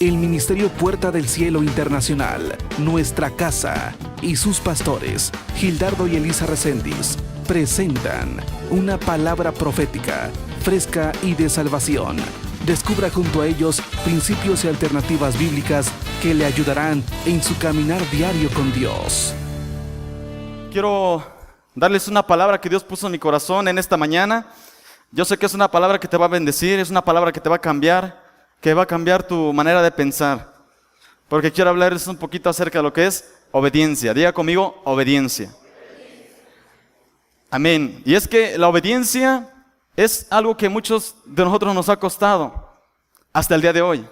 El Ministerio Puerta del Cielo Internacional, Nuestra Casa y sus pastores, Gildardo y Elisa Reséndiz, presentan una palabra profética, fresca y de salvación. Descubra junto a ellos principios y alternativas bíblicas que le ayudarán en su caminar diario con Dios. Quiero darles una palabra que Dios puso en mi corazón en esta mañana. Yo sé que es una palabra que te va a bendecir, es una palabra que te va a cambiar, que va a cambiar tu manera de pensar. Porque quiero hablarles un poquito acerca de lo que es obediencia. Diga conmigo, obediencia. Amén. Y es que la obediencia es algo que muchos de nosotros nos ha costado hasta el día de hoy.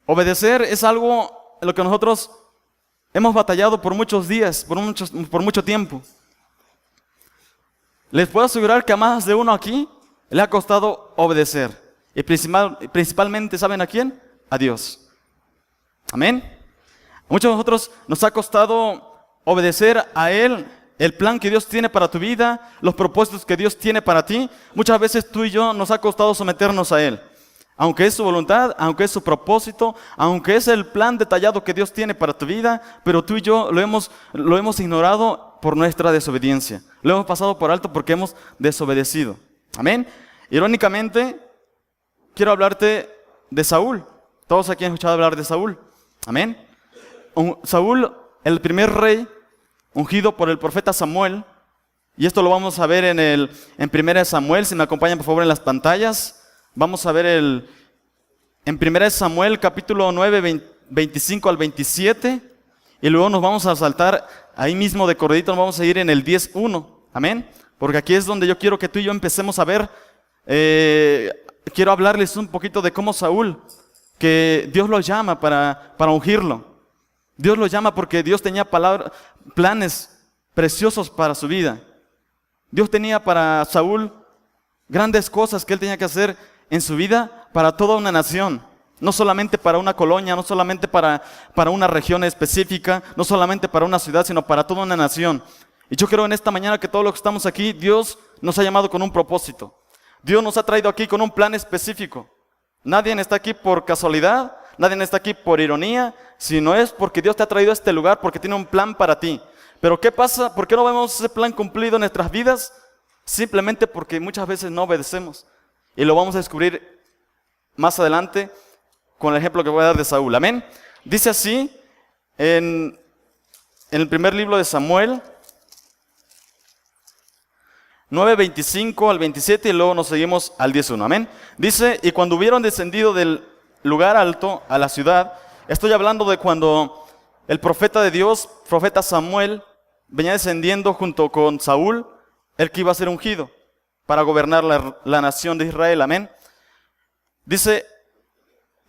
Obedecer es algo en lo que nosotros hemos batallado por muchos días, por mucho tiempo. Les puedo asegurar que a más de uno aquí le ha costado obedecer. Y principalmente, ¿saben a quién? A Dios. Amén. A muchos de nosotros nos ha costado obedecer a Él, el plan que Dios tiene para tu vida, los propósitos que Dios tiene para ti. Muchas veces tú y yo nos ha costado someternos a Él. Aunque es su voluntad, aunque es su propósito, aunque es el plan detallado que Dios tiene para tu vida, pero tú y yo lo hemos ignorado por nuestra desobediencia. Lo hemos pasado por alto porque hemos desobedecido. Amén. Irónicamente, quiero hablarte de Saúl. Todos aquí han escuchado hablar de Saúl. Amén. Saúl, el primer rey ungido por el profeta Samuel. Y esto lo vamos a ver en 1 Samuel. Si me acompañan por favor en las pantallas. Vamos a ver en 1 Samuel capítulo 9, 25 al 27. Y luego nos vamos a saltar ahí mismo de corridito. Nos vamos a ir en el 10:1. Amén. Porque aquí es donde yo quiero que tú y yo empecemos a ver. Quiero hablarles un poquito de cómo Saúl, que Dios lo llama para ungirlo. Dios lo llama porque Dios tenía planes preciosos para su vida. Dios tenía para Saúl grandes cosas que él tenía que hacer en su vida para toda una nación. No solamente para una colonia, no solamente para una región específica, no solamente para una ciudad, sino para toda una nación. Y yo creo en esta mañana que todos los que estamos aquí, Dios nos ha llamado con un propósito. Dios nos ha traído aquí con un plan específico. Nadie está aquí por casualidad, nadie está aquí por ironía, sino es porque Dios te ha traído a este lugar porque tiene un plan para ti. Pero ¿qué pasa? ¿Por qué no vemos ese plan cumplido en nuestras vidas? Simplemente porque muchas veces no obedecemos. Y lo vamos a descubrir más adelante con el ejemplo que voy a dar de Saúl. Amén. Dice así en el primer libro de Samuel 9, 25 al 27 y luego nos seguimos al 10:1. Amén. Dice, y cuando hubieron descendido del lugar alto a la ciudad, estoy hablando de cuando el profeta de Dios, profeta Samuel, venía descendiendo junto con Saúl, el que iba a ser ungido para gobernar la nación de Israel. Amén. Dice,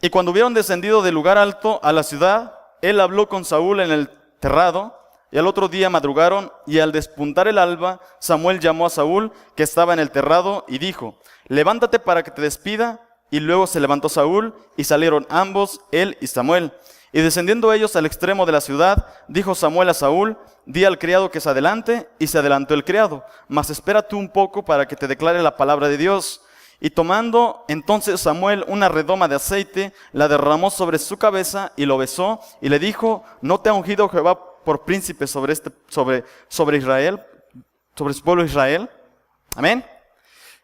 y cuando hubieron descendido del lugar alto a la ciudad, él habló con Saúl en el terrado. Y al otro día madrugaron, y al despuntar el alba, Samuel llamó a Saúl, que estaba en el terrado, y dijo, levántate para que te despida. Y luego se levantó Saúl, y salieron ambos, él y Samuel. Y descendiendo ellos al extremo de la ciudad, dijo Samuel a Saúl, di al criado que se adelante, y se adelantó el criado. Mas espera tú un poco para que te declare la palabra de Dios. Y tomando entonces Samuel una redoma de aceite, la derramó sobre su cabeza, y lo besó, y le dijo, ¿no te ha ungido Jehová por príncipe sobre Israel, sobre su pueblo Israel? Amén.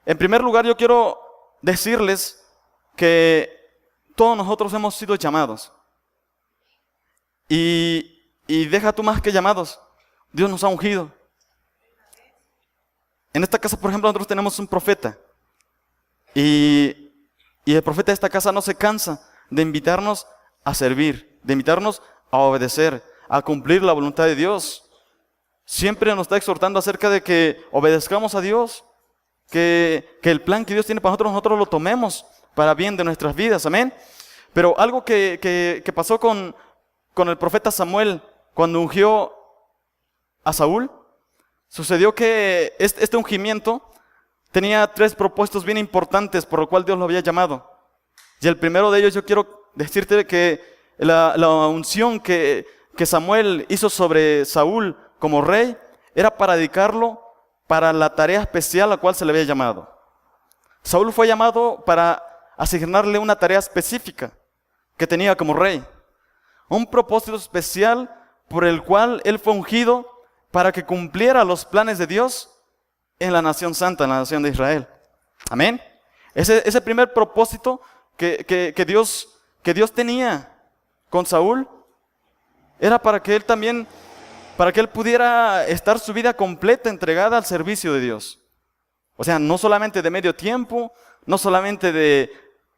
En primer lugar, yo quiero decirles que todos nosotros hemos sido llamados. Y deja tú más que llamados. Dios nos ha ungido. En esta casa, por ejemplo, nosotros tenemos un profeta. Y el profeta de esta casa no se cansa de invitarnos a servir, de invitarnos a obedecer, a cumplir la voluntad de Dios. Siempre nos está exhortando acerca de que obedezcamos a Dios, que el plan que Dios tiene para nosotros lo tomemos para bien de nuestras vidas. Amén. Pero algo que pasó con el profeta Samuel cuando ungió a Saúl, sucedió que este ungimiento tenía 3 propósitos bien importantes por lo cual Dios lo había llamado. Y el primero de ellos, yo quiero decirte que la unción que Samuel hizo sobre Saúl como rey era para dedicarlo para la tarea especial a la cual se le había llamado. Saúl fue llamado para asignarle una tarea específica. que tenía como rey. Un propósito especial por el cual él fue ungido para que cumpliera los planes de Dios en la nación santa, en la nación de Israel. Amén. Ese primer propósito que Dios tenía con Saúl era para que él también, para que él pudiera estar su vida completa entregada al servicio de Dios. O sea, no solamente de medio tiempo, no solamente de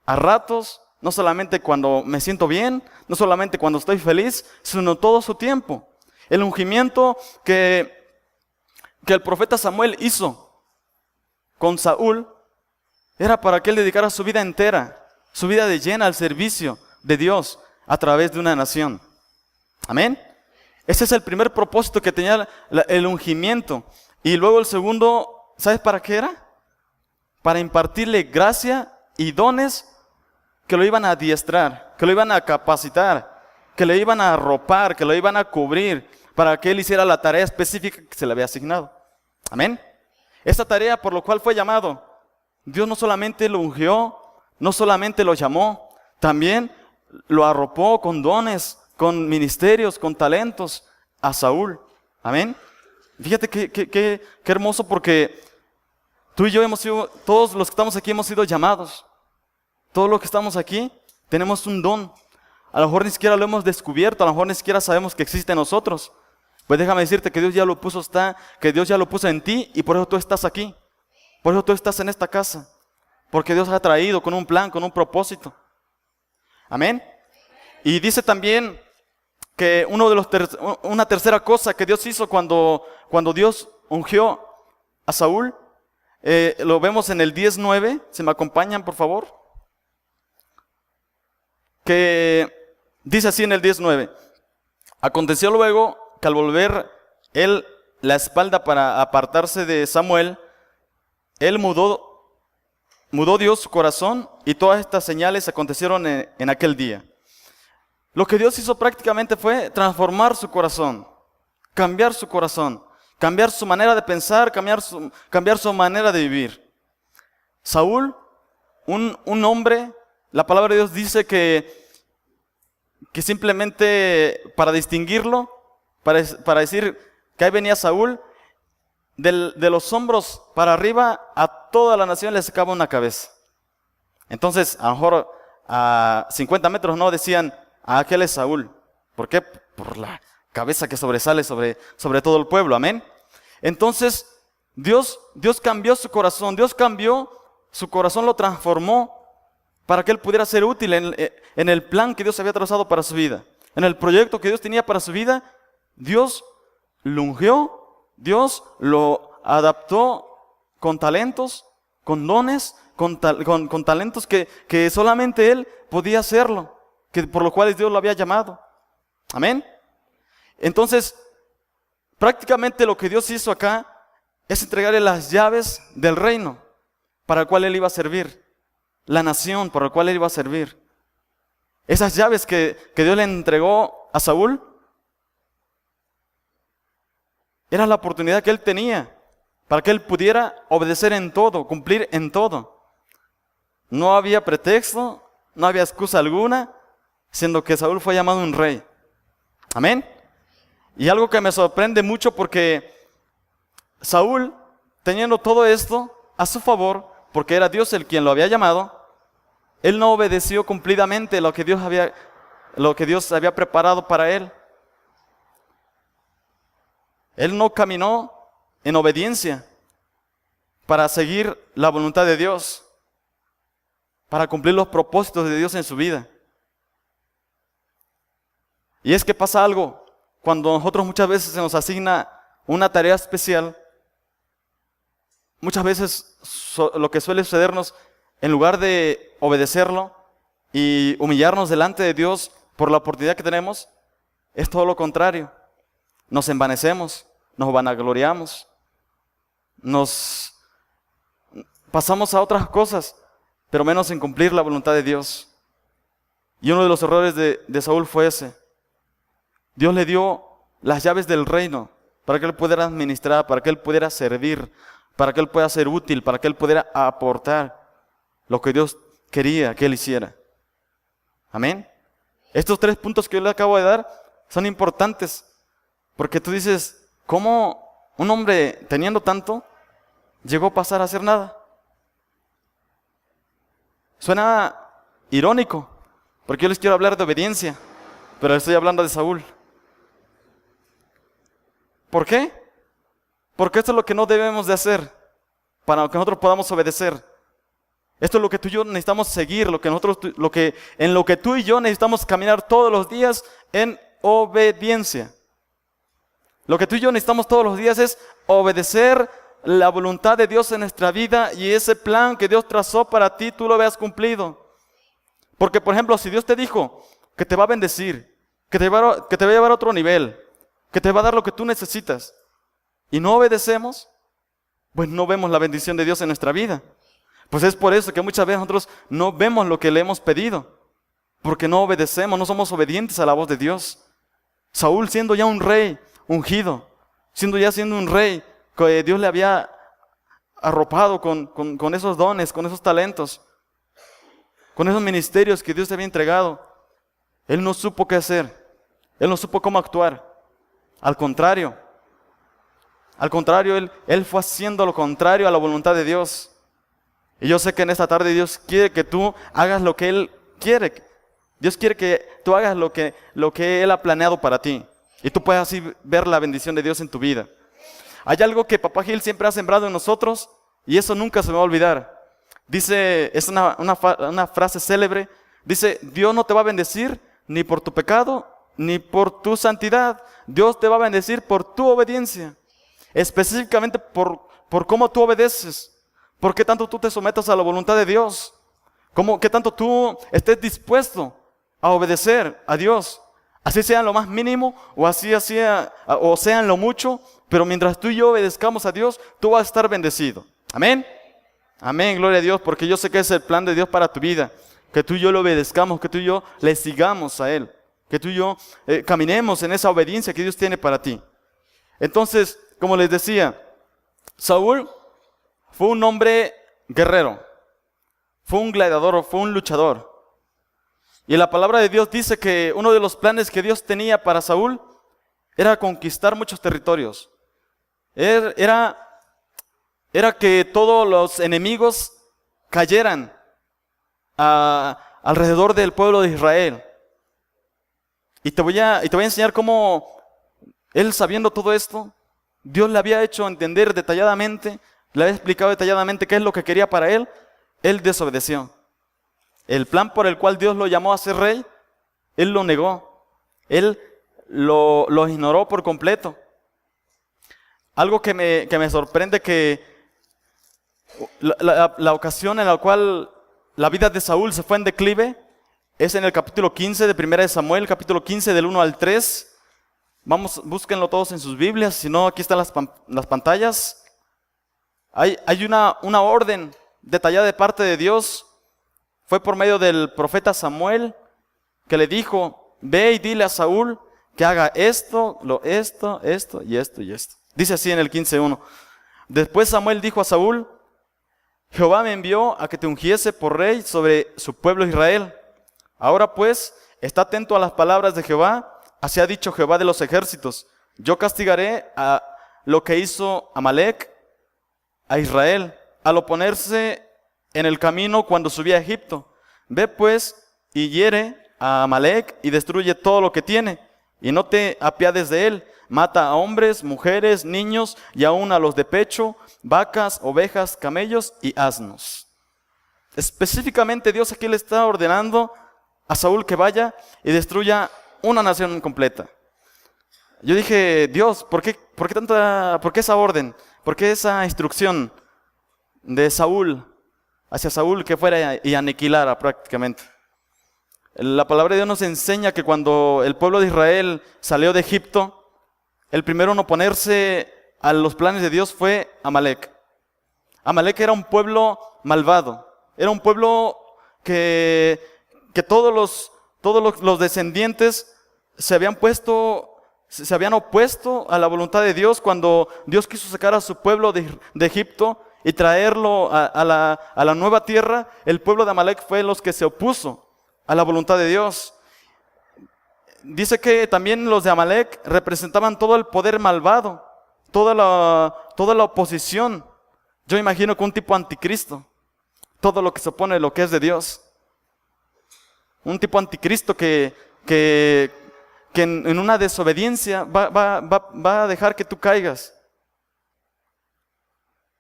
a ratos, no solamente cuando me siento bien, no solamente cuando estoy feliz, sino todo su tiempo. El ungimiento que el profeta Samuel hizo con Saúl era para que él dedicara su vida entera, su vida de llena al servicio de Dios a través de una nación. Amén. Ese es el primer propósito que tenía el ungimiento. Y luego el segundo, ¿sabes para qué era? Para impartirle gracia y dones que lo iban a adiestrar, que lo iban a capacitar, que le iban a arropar, que lo iban a cubrir, para que él hiciera la tarea específica que se le había asignado. Amén. Esta tarea por lo cual fue llamado, Dios no solamente lo ungió, no solamente lo llamó, también lo arropó con dones, con ministerios, con talentos a Saúl. Amén. Fíjate qué hermoso, porque tú y yo hemos sido, todos los que estamos aquí hemos sido llamados. Todos los que estamos aquí tenemos un don. A lo mejor ni siquiera lo hemos descubierto, a lo mejor ni siquiera sabemos que existe en nosotros. Pues déjame decirte que Dios ya lo puso, que Dios ya lo puso en ti, y por eso tú estás aquí. Por eso tú estás en esta casa. Porque Dios ha traído con un plan, con un propósito. Amén. Y dice también que una tercera cosa que Dios hizo cuando Dios ungió a Saúl, lo vemos en el 10:9, si me acompañan por favor, que dice así en el 10:9: aconteció luego que al volver él la espalda para apartarse de Samuel, él mudó Dios su corazón, y todas estas señales acontecieron en aquel día. Lo que Dios hizo prácticamente fue transformar su corazón, cambiar su manera de pensar, cambiar su manera de vivir. Saúl, un hombre, la palabra de Dios dice que simplemente para distinguirlo, para decir que ahí venía Saúl, de los hombros para arriba a toda la nación le sacaba una cabeza. Entonces, a lo mejor a 50 metros no decían: aquel es Saúl. ¿Por qué? Por la cabeza que sobresale sobre todo el pueblo. Amén. Entonces, Dios cambió su corazón. Dios cambió su corazón, lo transformó para que él pudiera ser útil en el plan que Dios había trazado para su vida. En el proyecto que Dios tenía para su vida, Dios lo ungió, Dios lo adaptó con talentos, con dones, con talentos que solamente él podía hacerlo, por los cuales Dios lo había llamado. Amén. Entonces, prácticamente lo que Dios hizo acá es entregarle las llaves del reino para el cual él iba a servir, la nación para la cual él iba a servir. Esas llaves que Dios le entregó a Saúl era la oportunidad que él tenía para que él pudiera obedecer en todo, cumplir en todo. No había pretexto, no había excusa alguna, siendo que Saúl fue llamado un rey. Amén. Y algo que me sorprende mucho, porque Saúl, teniendo todo esto a su favor, porque era Dios el quien lo había llamado, él no obedeció cumplidamente lo que Dios había preparado para él. Él no caminó en obediencia para seguir la voluntad de Dios, para cumplir los propósitos de Dios en su vida. Y es que pasa algo, cuando nosotros muchas veces se nos asigna una tarea especial, muchas veces lo que suele sucedernos, en lugar de obedecerlo y humillarnos delante de Dios por la oportunidad que tenemos, es todo lo contrario. Nos envanecemos, nos vanagloriamos, nos pasamos a otras cosas, pero menos en cumplir la voluntad de Dios. Y uno de los errores de Saúl fue ese. Dios le dio las llaves del reino para que él pudiera administrar, para que él pudiera servir, para que él pueda ser útil, para que él pudiera aportar lo que Dios quería que él hiciera. Amén. Estos 3 puntos que yo le acabo de dar son importantes, porque tú dices, ¿cómo un hombre teniendo tanto llegó a pasar a hacer nada? Suena irónico, porque yo les quiero hablar de obediencia, pero estoy hablando de Saúl. ¿Por qué? Porque esto es lo que no debemos de hacer para que nosotros podamos obedecer. Esto es lo que tú y yo necesitamos seguir, en lo que tú y yo necesitamos caminar todos los días en obediencia. Lo que tú y yo necesitamos todos los días es obedecer la voluntad de Dios en nuestra vida, y ese plan que Dios trazó para ti, tú lo veas cumplido. Porque, por ejemplo, si Dios te dijo que te va a bendecir, que te va a llevar a otro nivel, que te va a dar lo que tú necesitas, y no obedecemos, pues no vemos la bendición de Dios en nuestra vida. Pues es por eso que muchas veces nosotros no vemos lo que le hemos pedido, porque no obedecemos, no somos obedientes a la voz de Dios. Saúl, siendo ya un rey ungido, siendo un rey que Dios le había arropado con esos dones, con esos talentos, con esos ministerios que Dios te había entregado, él no supo qué hacer, él no supo cómo actuar. Al contrario, él fue haciendo lo contrario a la voluntad de Dios. Y yo sé que en esta tarde Dios quiere que tú hagas lo que Él quiere. Dios quiere que tú hagas lo que Él ha planeado para ti, y tú puedas así ver la bendición de Dios en tu vida. Hay algo que Papá Gil siempre ha sembrado en nosotros, y eso nunca se me va a olvidar. Dice, es una frase célebre, dice: Dios no te va a bendecir ni por tu pecado, ni por tu santidad. Dios te va a bendecir por tu obediencia. Específicamente por cómo tú obedeces. Por qué tanto tú te sometas a la voluntad de Dios. Qué tanto tú estés dispuesto a obedecer a Dios. Así sea en lo más mínimo, o sea en lo mucho. Pero mientras tú y yo obedezcamos a Dios, tú vas a estar bendecido. Amén. Amén, gloria a Dios, porque yo sé que es el plan de Dios para tu vida. Que tú y yo le obedezcamos, que tú y yo le sigamos a Él. Que tú y yo caminemos en esa obediencia que Dios tiene para ti. Entonces, como les decía, Saúl fue un hombre guerrero, fue un gladiador, fue un luchador. Y la palabra de Dios dice que uno de los planes que Dios tenía para Saúl era conquistar muchos territorios. Era que todos los enemigos cayeran alrededor del pueblo de Israel. Y te voy a enseñar cómo él, sabiendo todo esto, Dios le había hecho entender detalladamente, le había explicado detalladamente qué es lo que quería para él. Él desobedeció. El plan por el cual Dios lo llamó a ser rey, él lo negó. Él lo ignoró por completo. Algo que me sorprende, que la ocasión en la cual la vida de Saúl se fue en declive es en el capítulo 15 de 1 de Samuel, capítulo 15 del 1 al 3. Vamos, búsquenlo todos en sus Biblias, si no, aquí están las pantallas. Hay una orden detallada de parte de Dios. Fue por medio del profeta Samuel, que le dijo: ve y dile a Saúl que haga esto y esto. Dice así en el 15:1. Después Samuel dijo a Saúl: Jehová me envió a que te ungiese por rey sobre su pueblo Israel. Ahora pues, está atento a las palabras de Jehová. Así ha dicho Jehová de los ejércitos: yo castigaré a lo que hizo Amalec a Israel, al oponerse en el camino cuando subía a Egipto. Ve pues y hiere a Amalec y destruye todo lo que tiene, y no te apiades de él. Mata a hombres, mujeres, niños, y aún a los de pecho, vacas, ovejas, camellos y asnos. Específicamente Dios aquí le está ordenando a Saúl que vaya y destruya una nación completa. Yo dije: Dios, ¿por qué esa orden? ¿Por qué esa instrucción de Saúl hacia Saúl que fuera y aniquilara prácticamente? La palabra de Dios nos enseña que cuando el pueblo de Israel salió de Egipto, el primero en oponerse a los planes de Dios fue Amalec. Amalec era un pueblo malvado, era un pueblo que todos los descendientes se habían opuesto a la voluntad de Dios cuando Dios quiso sacar a su pueblo de Egipto y traerlo a la nueva tierra. El pueblo de Amalec fue los que se opuso a la voluntad de Dios. dice que también los de Amalek representaban todo el poder malvado, toda la oposición. Yo imagino que un tipo anticristo, todo lo que se opone a lo que es de Dios. Un tipo anticristo que en una desobediencia va a dejar que tú caigas.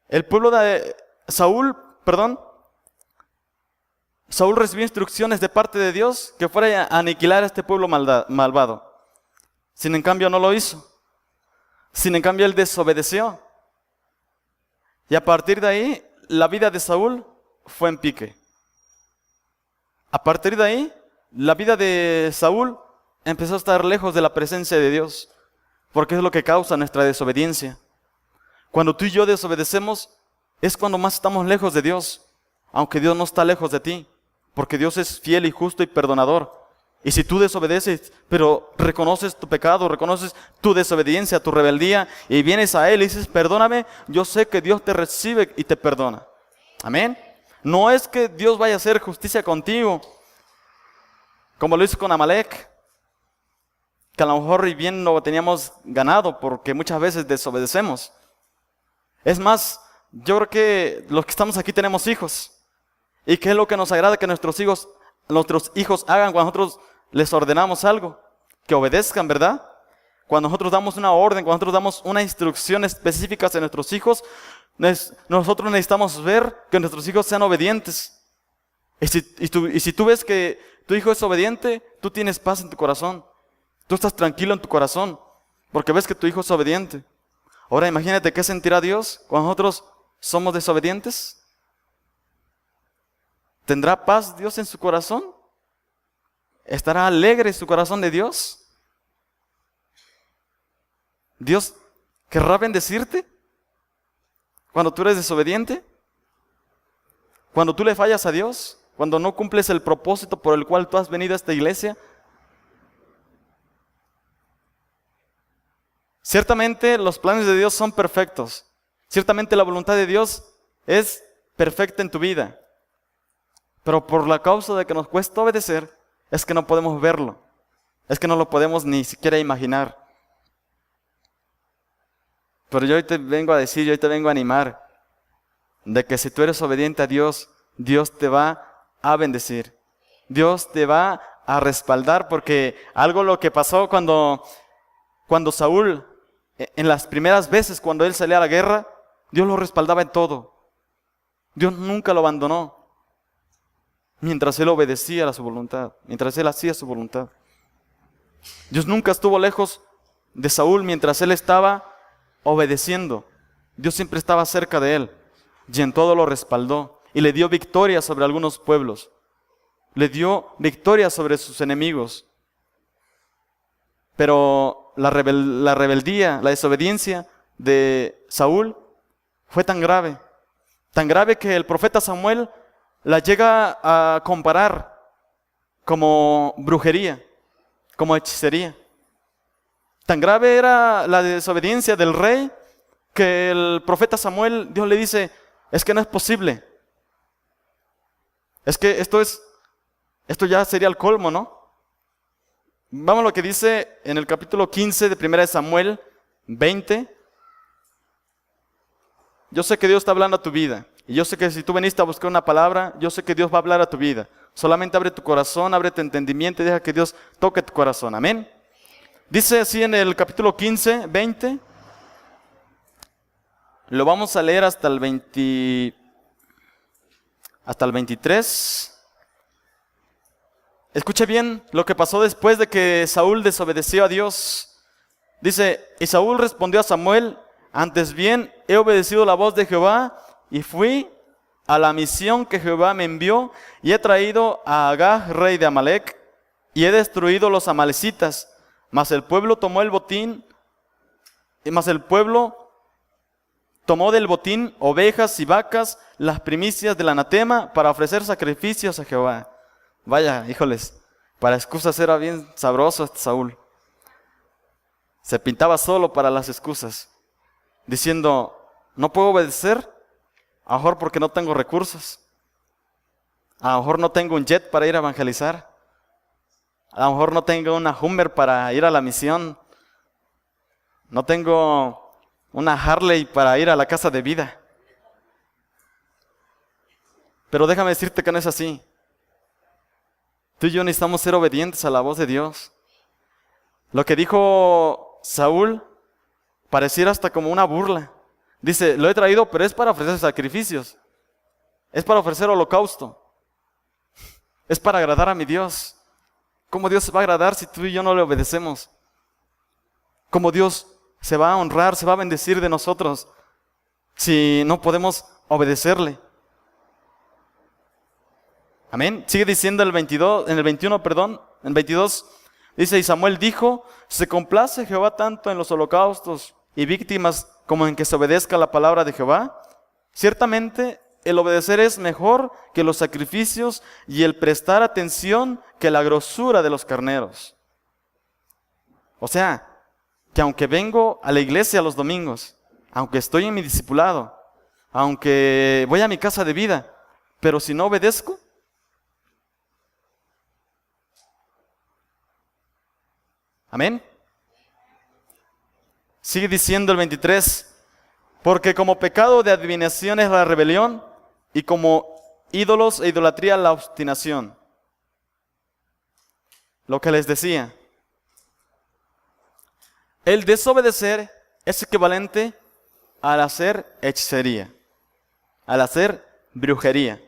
El pueblo de Saúl recibió instrucciones de parte de Dios que fuera a aniquilar a este pueblo malvado. Sin en cambio no lo hizo. Sin en cambio él desobedeció. Y a partir de ahí, la vida de Saúl fue en pique. A partir de ahí, la vida de Saúl empezó a estar lejos de la presencia de Dios, porque es lo que causa nuestra desobediencia. Cuando tú y yo desobedecemos, es cuando más estamos lejos de Dios, aunque Dios no está lejos de ti, porque Dios es fiel y justo y perdonador. Y si tú desobedeces, pero reconoces tu pecado, reconoces tu desobediencia, tu rebeldía, y vienes a Él y dices, perdóname, yo sé que Dios te recibe y te perdona. Amén. No es que Dios vaya a hacer justicia contigo, como lo hizo con Amalek, que a lo mejor y bien lo teníamos ganado, porque muchas veces desobedecemos. Es más, yo creo que los que estamos aquí tenemos hijos. ¿Y qué es lo que nos agrada que nuestros hijos hagan cuando nosotros les ordenamos algo? Que obedezcan, ¿verdad? Cuando nosotros damos una orden, cuando nosotros damos una instrucción específica a nuestros hijos, nosotros necesitamos ver que nuestros hijos sean obedientes. Y si tú ves que tu hijo es obediente, tú tienes paz en tu corazón. Tú estás tranquilo en tu corazón, porque ves que tu hijo es obediente. Ahora imagínate qué sentirá Dios cuando nosotros somos desobedientes. ¿Tendrá paz Dios en su corazón? ¿Estará alegre su corazón de Dios? ¿Dios querrá bendecirte cuando tú eres desobediente? ¿Cuando tú le fallas a Dios? ¿Cuando no cumples el propósito por el cual tú has venido a esta iglesia? Ciertamente los planes de Dios son perfectos. Ciertamente la voluntad de Dios es perfecta en tu vida. Pero por la causa de que nos cuesta obedecer, es que no podemos verlo. Es que no lo podemos ni siquiera imaginar. Pero yo hoy te vengo a decir, yo hoy te vengo a animar, de que si tú eres obediente a Dios, Dios te va a bendecir. Dios te va a respaldar, porque algo lo que pasó cuando Saúl, en las primeras veces cuando él salía a la guerra, Dios lo respaldaba en todo. Dios nunca lo abandonó. Mientras él obedecía a su voluntad, mientras él hacía su voluntad. Dios nunca estuvo lejos de Saúl mientras él estaba obedeciendo. Dios siempre estaba cerca de él y en todo lo respaldó y le dio victoria sobre algunos pueblos. Le dio victoria sobre sus enemigos. Pero la rebeldía, la desobediencia de Saúl fue tan grave que el profeta Samuel la llega a comparar como brujería, como hechicería. Tan grave era la desobediencia del rey que el profeta Samuel, Dios le dice, es que no es posible. Es que esto ya sería el colmo, ¿no? Vamos a lo que dice en el capítulo 15 de 1 Samuel 20. Yo sé que Dios está hablando a tu vida. Y yo sé que si tú veniste a buscar una palabra, yo sé que Dios va a hablar a tu vida. Solamente abre tu corazón, abre tu entendimiento y deja que Dios toque tu corazón. Amén. Dice así en el capítulo 15, 20. Lo vamos a leer hasta el 23. Escuche bien lo que pasó después de que Saúl desobedeció a Dios. Dice, y Saúl respondió a Samuel, antes bien he obedecido la voz de Jehová y fui a la misión que Jehová me envió y he traído a Agag, rey de Amalek, y he destruido los amalecitas. Mas el pueblo tomó del botín ovejas y vacas, las primicias del anatema, para ofrecer sacrificios a Jehová. Vaya, híjoles, para excusas era bien sabroso este Saúl. Se pintaba solo para las excusas, diciendo, no puedo obedecer, a lo mejor porque no tengo recursos, a lo mejor no tengo un jet para ir a evangelizar, A lo mejor no tengo una Hummer para ir a la misión. No tengo una Harley para ir a la casa de vida. Pero déjame decirte que no es así. Tú y yo necesitamos ser obedientes a la voz de Dios. Lo que dijo Saúl pareciera hasta como una burla. Dice, lo he traído, pero es para ofrecer sacrificios. Es para ofrecer holocausto. Es para agradar a mi Dios. ¿Cómo Dios se va a agradar si tú y yo no le obedecemos? ¿Cómo Dios se va a honrar, se va a bendecir de nosotros si no podemos obedecerle? Amén. Sigue diciendo en el 22, dice, y Samuel dijo, se complace Jehová tanto en los holocaustos y víctimas como en que se obedezca la palabra de Jehová. Ciertamente el obedecer es mejor que los sacrificios y el prestar atención que la grosura de los carneros. O sea, que aunque vengo a la iglesia los domingos, aunque estoy en mi discipulado, aunque voy a mi casa de vida, pero si no obedezco, amén. Sigue diciendo el 23, porque como pecado de adivinación es la rebelión, y como ídolos e idolatría la obstinación. Lo que les decía, el desobedecer es equivalente al hacer hechicería, al hacer brujería.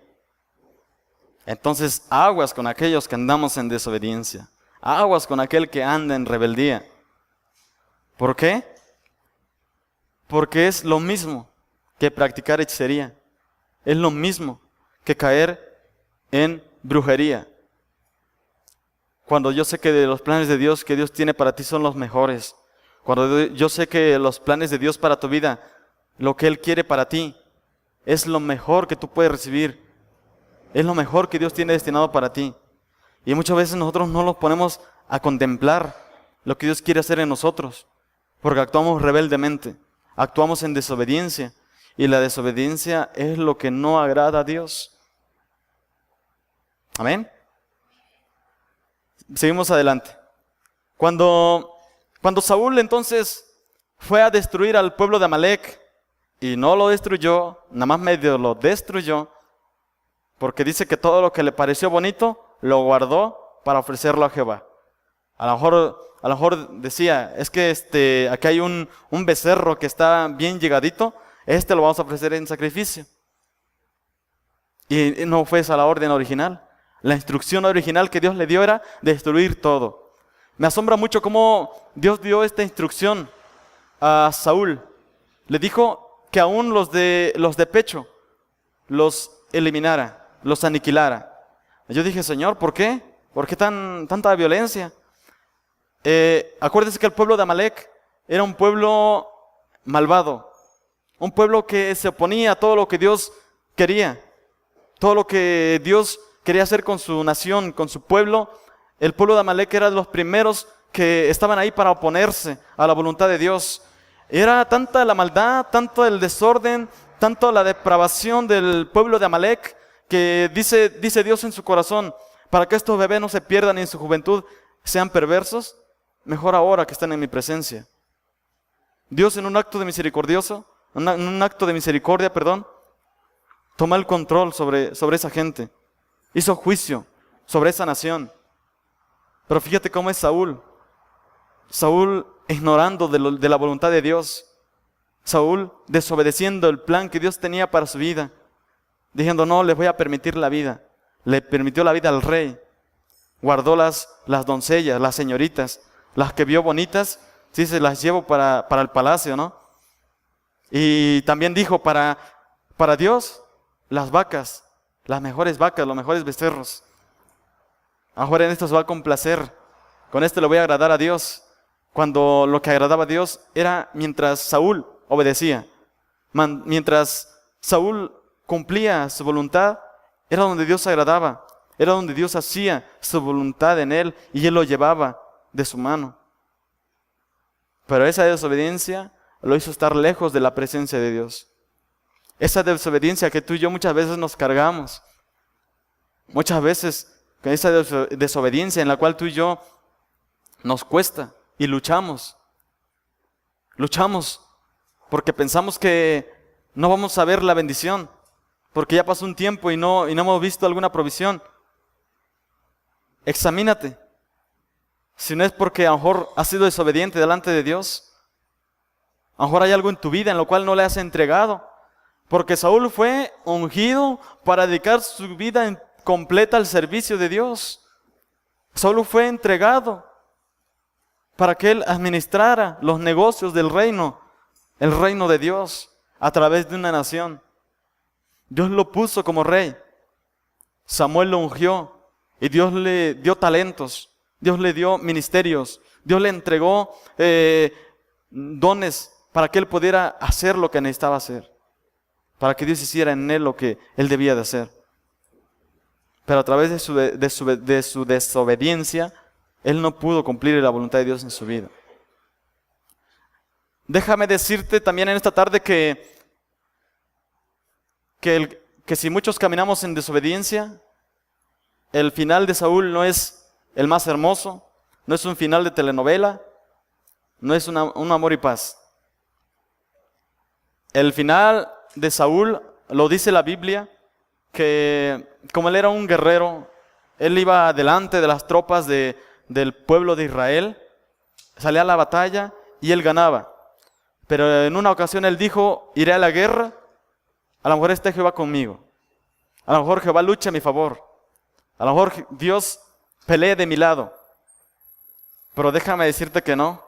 Entonces, aguas con aquellos que andamos en desobediencia. Aguas con aquel que anda en rebeldía. ¿Por qué? Porque es lo mismo que practicar hechicería. Es lo mismo que caer en brujería. Cuando yo sé que de los planes de Dios que Dios tiene para ti son los mejores. Cuando yo sé que los planes de Dios para tu vida, lo que Él quiere para ti, es lo mejor que tú puedes recibir. Es lo mejor que Dios tiene destinado para ti. Y muchas veces nosotros no nos ponemos a contemplar lo que Dios quiere hacer en nosotros, porque actuamos rebeldemente, actuamos en desobediencia, y la desobediencia es lo que no agrada a Dios. Amén. Seguimos adelante. Cuando Saúl entonces fue a destruir al pueblo de Amalec, y no lo destruyó, nada más medio lo destruyó, porque dice que todo lo que le pareció bonito, lo guardó para ofrecerlo a Jehová. A lo mejor decía, es que aquí hay un becerro que está bien llegadito, lo vamos a ofrecer en sacrificio. Y no fue esa la orden original. La instrucción original que Dios le dio era destruir todo. Me asombra mucho cómo Dios dio esta instrucción a Saúl. Le dijo que aún los de pecho los eliminara, los aniquilara. Yo dije, Señor, ¿por qué? ¿Por qué tanta violencia? Acuérdense que el pueblo de Amalec era un pueblo malvado, un pueblo que se oponía a todo lo que Dios quería, todo lo que Dios quería hacer con su nación, con su pueblo. El pueblo de Amalec era de los primeros que estaban ahí para oponerse a la voluntad de Dios. Era tanta la maldad, tanto el desorden, tanto la depravación del pueblo de Amalec, que dice Dios en su corazón, para que estos bebés no se pierdan y en su juventud sean perversos, mejor ahora que están en mi presencia. Dios en un acto de misericordia, toma el control sobre esa gente. Hizo juicio sobre esa nación. Pero fíjate cómo es Saúl. Saúl ignorando de la voluntad de Dios. Saúl desobedeciendo el plan que Dios tenía para su vida. Diciendo, no, les voy a permitir la vida. Le permitió la vida al rey. Guardó las doncellas, las señoritas, las que vio bonitas, sí se las llevo para el palacio, ¿no? Y también dijo para Dios, las vacas, las mejores vacas, los mejores becerros. Ahora en esto se va a complacer. Con esto le voy a agradar a Dios. Cuando lo que agradaba a Dios era mientras Saúl obedecía. Mientras Saúl cumplía su voluntad, era donde Dios agradaba. Era donde Dios hacía su voluntad en él y él lo llevaba de su mano. Pero esa desobediencia lo hizo estar lejos de la presencia de Dios. Esa desobediencia que tú y yo muchas veces nos cargamos. Muchas veces con esa desobediencia en la cual tú y yo nos cuesta y luchamos. Luchamos porque pensamos que no vamos a ver la bendición, porque ya pasó un tiempo y no hemos visto alguna provisión. Examínate. Si no es porque a lo mejor has sido desobediente delante de Dios, a lo mejor hay algo en tu vida en lo cual no le has entregado. Porque Saúl fue ungido para dedicar su vida completa al servicio de Dios. Saúl fue entregado para que él administrara los negocios del reino, el reino de Dios, a través de una nación. Dios lo puso como rey. Samuel lo ungió y Dios le dio talentos, Dios le dio ministerios, Dios le entregó dones para que él pudiera hacer lo que necesitaba hacer, para que Dios hiciera en él lo que él debía de hacer. Pero a través de su desobediencia, él no pudo cumplir la voluntad de Dios en su vida. Déjame decirte también en esta tarde que si muchos caminamos en desobediencia, el final de Saúl no es el más hermoso, no es un final de telenovela, no es un amor y paz. El final de Saúl lo dice la Biblia, que como él era un guerrero, él iba delante de las tropas del pueblo de Israel, salía a la batalla y él ganaba. Pero en una ocasión él dijo, iré a la guerra, a lo mejor esté Jehová conmigo, a lo mejor Jehová lucha a mi favor, a lo mejor Dios pelee de mi lado. Pero déjame decirte que no,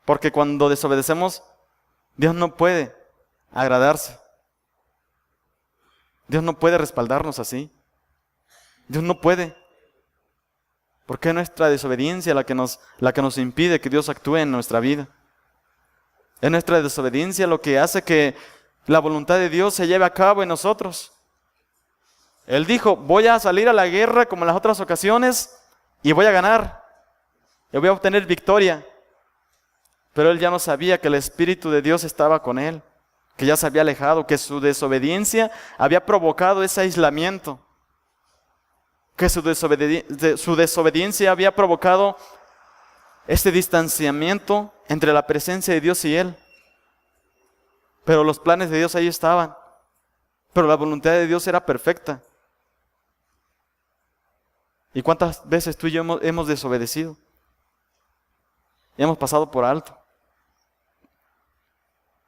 porque cuando desobedecemos, Dios no puede agradarse. Dios no puede respaldarnos así. Dios no puede. Porque es nuestra desobediencia la que nos impide que Dios actúe en nuestra vida. Es nuestra desobediencia lo que hace que la voluntad de Dios se lleve a cabo en nosotros. Él dijo, voy a salir a la guerra como en las otras ocasiones y voy a ganar. Yo voy a obtener victoria. Pero él ya no sabía que el Espíritu de Dios estaba con él, que ya se había alejado, que su desobediencia había provocado ese aislamiento, que su desobediencia había provocado este distanciamiento entre la presencia de Dios y él. Pero los planes de Dios ahí estaban, pero la voluntad de Dios era perfecta. ¿Y cuántas veces tú y yo hemos desobedecido? Y hemos pasado por alto.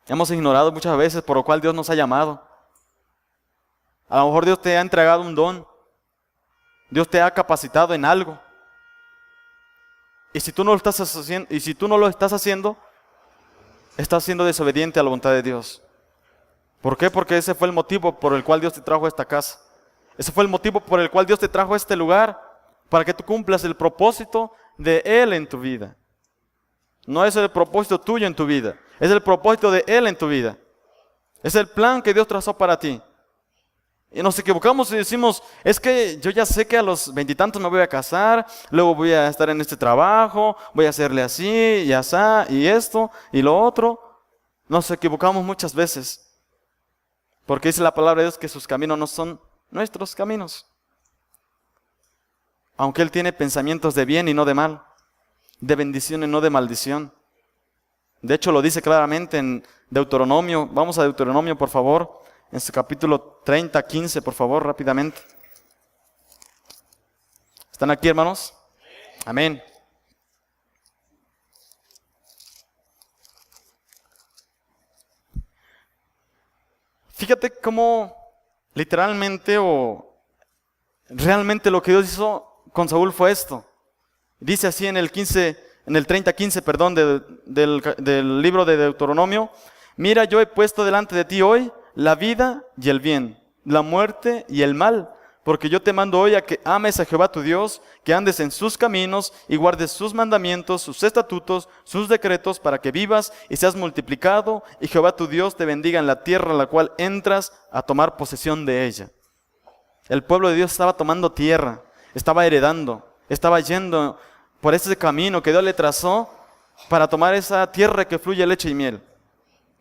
Hemos ignorado muchas veces por lo cual Dios nos ha llamado. A lo mejor Dios te ha entregado un don. Dios te ha capacitado en algo. Y si tú no lo estás haciendo, estás siendo desobediente a la voluntad de Dios. ¿Por qué? Porque ese fue el motivo por el cual Dios te trajo a esta casa. Ese fue el motivo por el cual Dios te trajo a este lugar, para que tú cumplas el propósito de Él en tu vida. No es el propósito tuyo en tu vida, es el propósito de Él en tu vida. Es el plan que Dios trazó para ti. Y nos equivocamos y decimos, es que yo ya sé que a los 20 y tantos me voy a casar, luego voy a estar en este trabajo, voy a hacerle así y asá y esto y lo otro. Nos equivocamos muchas veces, porque dice la palabra de Dios que sus caminos no son nuestros caminos. Aunque Él tiene pensamientos de bien y no de mal, de bendición y no de maldición. De hecho lo dice claramente en Deuteronomio. Vamos a Deuteronomio, por favor, en su capítulo 30, 15, por favor, rápidamente. ¿Están aquí, hermanos? Amén. Fíjate cómo literalmente o realmente lo que Dios hizo con Saúl fue esto. Dice así en el 30:15, perdón, del libro de Deuteronomio: mira, yo he puesto delante de ti hoy la vida y el bien, la muerte y el mal, porque yo te mando hoy a que ames a Jehová tu Dios, que andes en sus caminos y guardes sus mandamientos, sus estatutos, sus decretos, para que vivas y seas multiplicado, y Jehová tu Dios te bendiga en la tierra a la cual entras a tomar posesión de ella. El pueblo de Dios estaba tomando tierra, estaba heredando, estaba yendo por ese camino que Dios le trazó para tomar esa tierra que fluye leche y miel.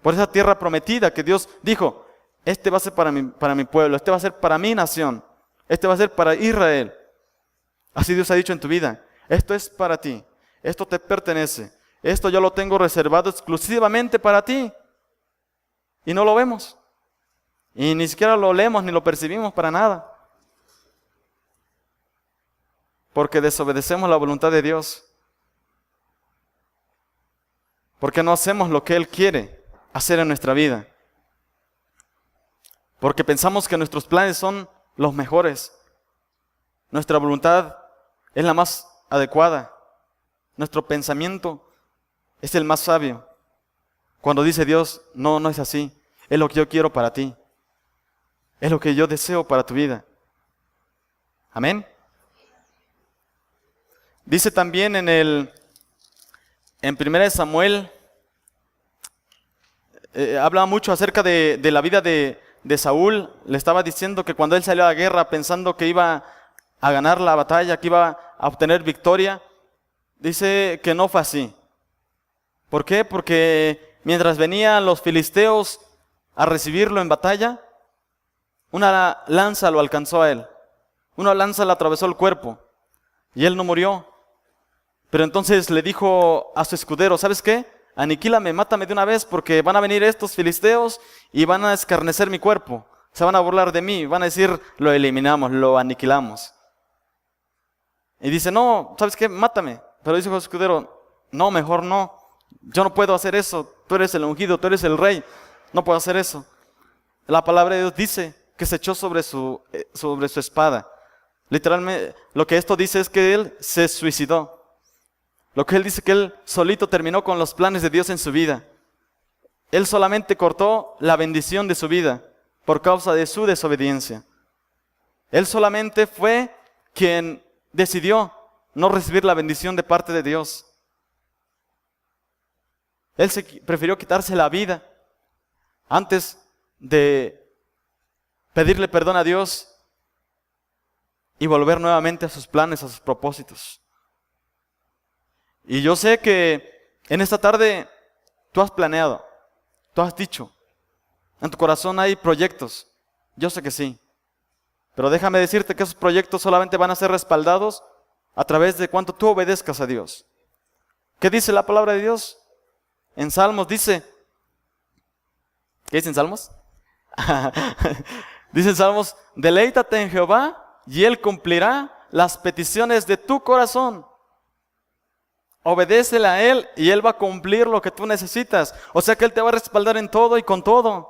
Por esa tierra prometida que Dios dijo, este va a ser para mi pueblo, este va a ser para mi nación, este va a ser para Israel. Así Dios ha dicho en tu vida, esto es para ti, esto te pertenece, esto yo lo tengo reservado exclusivamente para ti. Y no lo vemos. Y ni siquiera lo leemos ni lo percibimos para nada. Porque desobedecemos la voluntad de Dios. Porque no hacemos lo que Él quiere hacer en nuestra vida. Porque pensamos que nuestros planes son los mejores. Nuestra voluntad es la más adecuada. Nuestro pensamiento es el más sabio. Cuando dice Dios, no, no es así. Es lo que yo quiero para ti. Es lo que yo deseo para tu vida. Amén. Dice también en 1 Samuel, habla mucho acerca de la vida de Saúl. Le estaba diciendo que cuando él salió a la guerra pensando que iba a ganar la batalla, que iba a obtener victoria, dice que no fue así. ¿Por qué? Porque mientras venían los filisteos a recibirlo en batalla, una lanza lo alcanzó a él. Una lanza le atravesó el cuerpo y él no murió. Pero entonces le dijo a su escudero, ¿sabes qué? Aniquílame, mátame de una vez porque van a venir estos filisteos y van a escarnecer mi cuerpo. Se van a burlar de mí, van a decir, lo eliminamos, lo aniquilamos. Y dice, no, ¿sabes qué? Mátame. Pero dice su escudero, no, mejor no. Yo no puedo hacer eso. Tú eres el ungido, tú eres el rey. No puedo hacer eso. La palabra de Dios dice que se echó sobre su espada. Literalmente, lo que esto dice es que él se suicidó. Lo que él dice que él solito terminó con los planes de Dios en su vida. Él solamente cortó la bendición de su vida por causa de su desobediencia. Él solamente fue quien decidió no recibir la bendición de parte de Dios. Él prefirió quitarse la vida antes de pedirle perdón a Dios y volver nuevamente a sus planes, a sus propósitos. Y yo sé que en esta tarde tú has planeado, tú has dicho, en tu corazón hay proyectos. Yo sé que sí. Pero déjame decirte que esos proyectos solamente van a ser respaldados a través de cuánto tú obedezcas a Dios. ¿Qué dice la palabra de Dios? En Salmos dice, ¿qué dice en Salmos? Dice en Salmos, deleítate en Jehová y Él cumplirá las peticiones de tu corazón. Obedécele a Él y Él va a cumplir lo que tú necesitas. O sea que Él te va a respaldar en todo y con todo.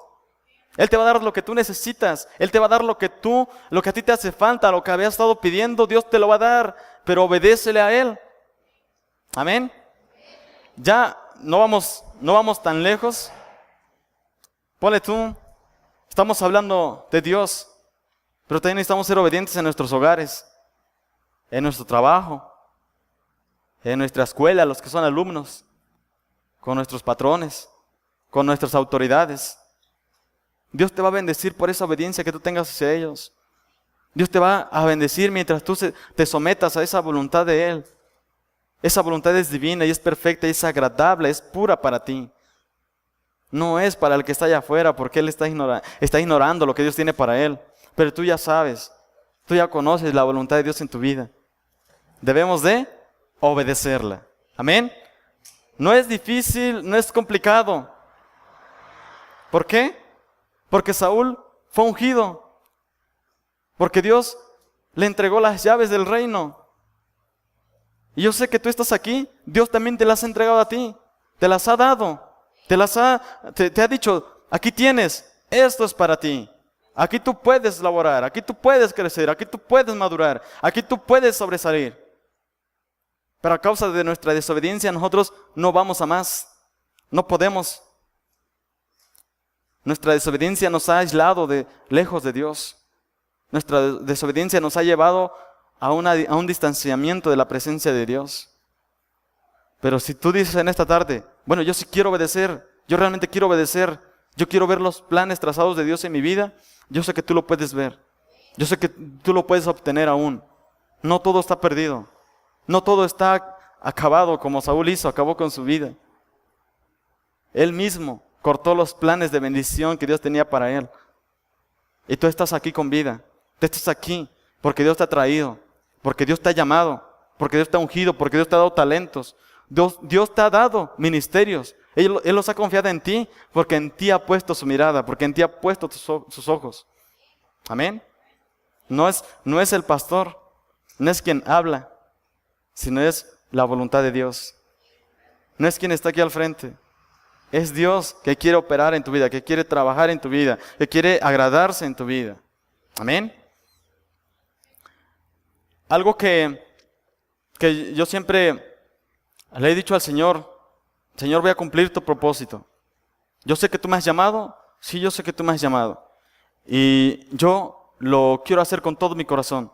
Él te va a dar lo que tú necesitas. Él te va a dar lo que a ti te hace falta, lo que habías estado pidiendo, Dios te lo va a dar. Pero obedécele a Él. Amén. Ya no vamos tan lejos. Ponle tú, estamos hablando de Dios, pero también necesitamos ser obedientes en nuestros hogares, en nuestro trabajo, en nuestra escuela, los que son alumnos, con nuestros patrones, con nuestras autoridades. Dios te va a bendecir por esa obediencia que tú tengas hacia ellos. Dios te va a bendecir mientras tú te sometas a esa voluntad de Él. Esa voluntad es divina y es perfecta y es agradable, es pura para ti. No es para el que está allá afuera porque él está ignorando lo que Dios tiene para él. Pero tú ya sabes, tú ya conoces la voluntad de Dios en tu vida. Debemos de obedecerla. Amén. No es difícil, no es complicado. ¿Por qué? Porque Saúl fue ungido. Porque Dios le entregó las llaves del reino. Y yo sé que tú estás aquí, Dios también te las ha entregado a ti. Te las ha dado. Te ha dicho, aquí tienes, esto es para ti. Aquí tú puedes laborar, aquí tú puedes crecer, aquí tú puedes madurar, aquí tú puedes sobresalir. Pero a causa de nuestra desobediencia nosotros no vamos a más. No podemos. Nuestra desobediencia nos ha aislado lejos de Dios. Nuestra desobediencia nos ha llevado a un distanciamiento de la presencia de Dios. Pero si tú dices en esta tarde, bueno, yo sí quiero obedecer, yo realmente quiero obedecer, yo quiero ver los planes trazados de Dios en mi vida, yo sé que tú lo puedes ver. Yo sé que tú lo puedes obtener aún. No todo está perdido. No todo está acabado como Saúl hizo, acabó con su vida. Él mismo cortó los planes de bendición que Dios tenía para él. Y tú estás aquí con vida. Tú estás aquí porque Dios te ha traído. porque Dios te ha llamado, porque Dios te ha ungido, porque Dios te ha dado talentos. Dios te ha dado ministerios. Él los ha confiado en ti, porque en ti ha puesto su mirada, porque en ti ha puesto sus ojos. Amén. No es el pastor, no es quien habla, sino es la voluntad de Dios. No es quien está aquí al frente. Es Dios que quiere operar en tu vida, que quiere trabajar en tu vida, que quiere agradarse en tu vida. Amén. Algo que yo siempre le he dicho al Señor: Señor, voy a cumplir tu propósito. Yo sé que tú me has llamado. Sí, yo sé que tú me has llamado. Y yo lo quiero hacer con todo mi corazón.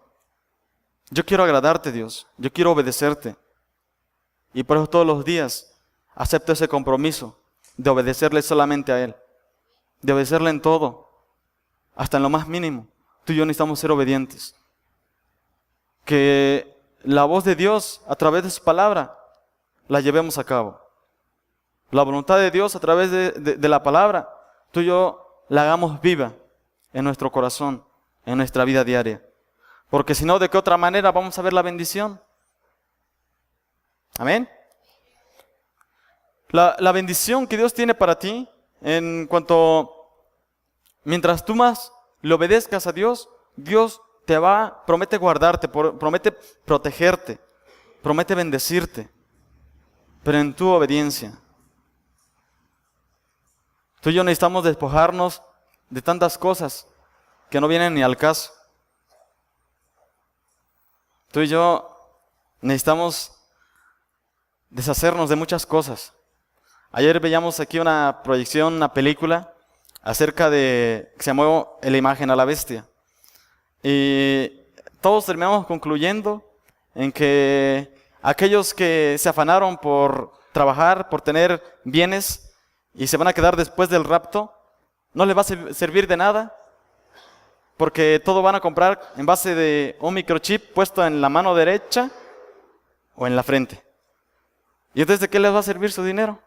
Yo quiero agradarte, Dios. Yo quiero obedecerte. Y por eso todos los días acepto ese compromiso de obedecerle solamente a Él. De obedecerle en todo, hasta en lo más mínimo. Tú y yo necesitamos ser obedientes. Que la voz de Dios a través de su palabra la llevemos a cabo. La voluntad de Dios a través de la palabra, tú y yo la hagamos viva en nuestro corazón, en nuestra vida diaria. Porque si no, ¿de qué otra manera vamos a ver la bendición? Amén. La bendición que Dios tiene para ti, mientras tú más le obedezcas a Dios, Dios promete guardarte, promete protegerte, promete bendecirte, pero en tu obediencia. Tú y yo necesitamos despojarnos de tantas cosas que no vienen ni al caso. Tú y yo necesitamos deshacernos de muchas cosas. Ayer veíamos aquí una proyección, una película acerca que se llamó La imagen a la bestia. Y todos terminamos concluyendo en que aquellos que se afanaron por trabajar, por tener bienes y se van a quedar después del rapto, no les va a servir de nada, porque todo van a comprar en base de un microchip puesto en la mano derecha o en la frente. ¿Y entonces de qué les va a servir su dinero?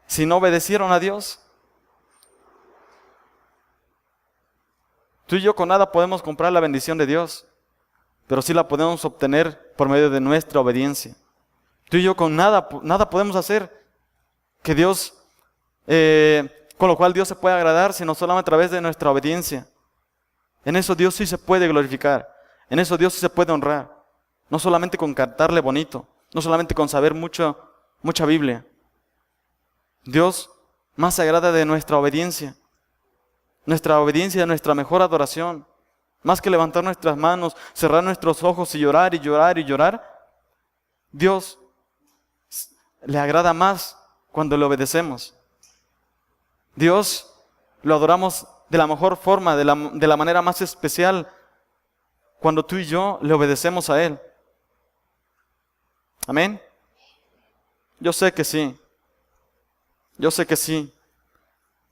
Si no obedecieron a Dios. Tú y yo con nada podemos comprar la bendición de Dios, pero sí la podemos obtener por medio de nuestra obediencia. Tú y yo con nada podemos hacer que Dios, con lo cual Dios se puede agradar, sino solamente a través de nuestra obediencia. En eso Dios sí se puede glorificar, en eso Dios sí se puede honrar. No solamente con cantarle bonito, no solamente con saber mucha Biblia. Dios más se agrada de nuestra obediencia. Nuestra obediencia es nuestra mejor adoración. Más que levantar nuestras manos, cerrar nuestros ojos y llorar y llorar y llorar, Dios le agrada más cuando le obedecemos. Dios lo adoramos de la mejor forma, de la manera más especial, cuando tú y yo le obedecemos a Él. ¿Amén? Yo sé que sí. Yo sé que sí.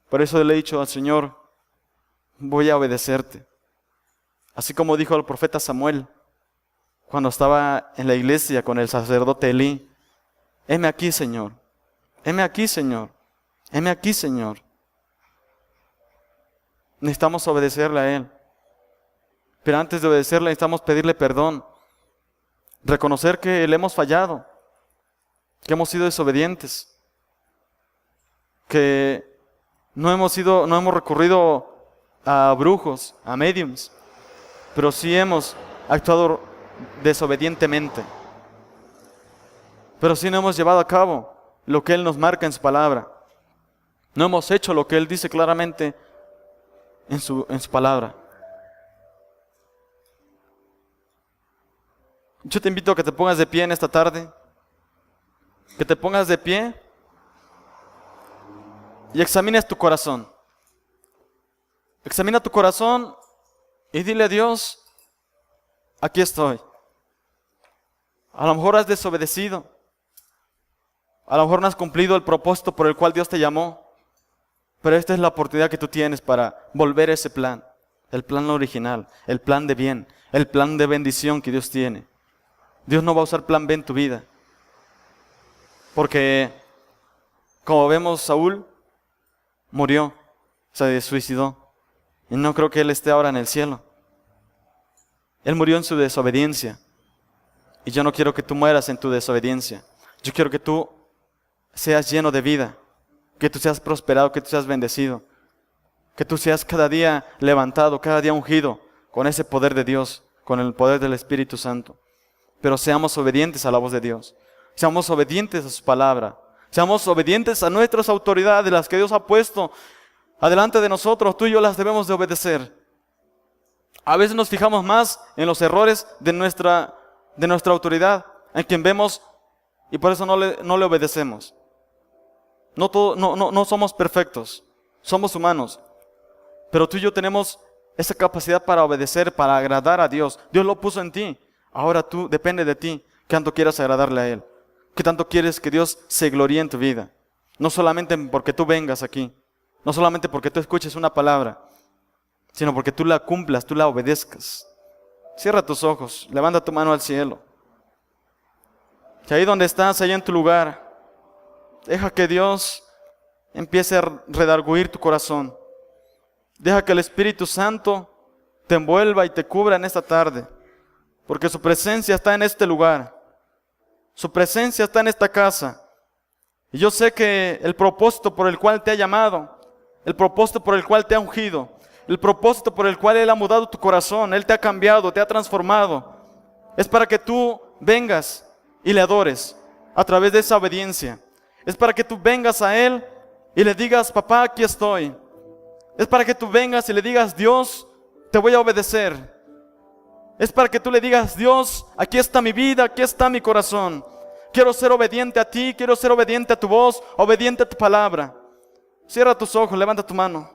Por eso le he dicho al Señor: voy a obedecerte. Así como dijo el profeta Samuel cuando estaba en la iglesia con el sacerdote Elí: heme aquí, Señor. Heme aquí, Señor. Heme aquí, Señor. Necesitamos obedecerle a Él. Pero antes de obedecerle necesitamos pedirle perdón. Reconocer que le hemos fallado, que hemos sido desobedientes, que no hemos recurrido a brujos, a mediums, pero sí hemos actuado desobedientemente. Pero sí no hemos llevado a cabo lo que Él nos marca en su palabra. No hemos hecho lo que Él dice claramente en su palabra. Yo te invito a que te pongas de pie en esta tarde. Que te pongas de pie y examines tu corazón. Examina tu corazón y dile a Dios: aquí estoy. A lo mejor has desobedecido. A lo mejor no has cumplido el propósito por el cual Dios te llamó. Pero esta es la oportunidad que tú tienes para volver a ese plan. El plan original, el plan de bien, el plan de bendición que Dios tiene. Dios no va a usar plan B en tu vida. Porque, como vemos, Saúl murió, se suicidó. Y no creo que él esté ahora en el cielo. Él murió en su desobediencia. Y yo no quiero que tú mueras en tu desobediencia. Yo quiero que tú seas lleno de vida, que tú seas prosperado, que tú seas bendecido, que tú seas cada día levantado, cada día ungido con ese poder de Dios, con el poder del Espíritu Santo. Pero seamos obedientes a la voz de Dios. Seamos obedientes a su palabra. Seamos obedientes a nuestras autoridades, las que Dios ha puesto adelante de nosotros. Tú y yo las debemos de obedecer. A veces nos fijamos más en los errores de nuestra autoridad, en quien vemos, y por eso no le obedecemos. No somos perfectos, somos humanos. Pero tú y yo tenemos esa capacidad para obedecer, para agradar a Dios. Dios lo puso en ti. Ahora depende de ti, qué tanto quieras agradarle a Él. Qué tanto quieres que Dios se gloríe en tu vida. No solamente porque tú vengas aquí, no solamente porque tú escuches una palabra, sino porque tú la cumplas, tú la obedezcas. Cierra tus ojos, levanta tu mano al cielo. Que ahí donde estás, ahí en tu lugar, deja que Dios empiece a redarguir tu corazón. Deja que el Espíritu Santo te envuelva y te cubra en esta tarde. Porque su presencia está en este lugar. Su presencia está en esta casa. Y yo sé que el propósito por el cual te ha llamado, el propósito por el cual te ha ungido, el propósito por el cual Él ha mudado tu corazón, Él te ha cambiado, te ha transformado, es para que tú vengas y le adores a través de esa obediencia. Es para que tú vengas a Él y le digas: papá, aquí estoy. Es para que tú vengas y le digas: Dios, te voy a obedecer. Es para que tú le digas: Dios, aquí está mi vida, aquí está mi corazón. Quiero ser obediente a ti, quiero ser obediente a tu voz, obediente a tu palabra. Cierra tus ojos, levanta tu mano.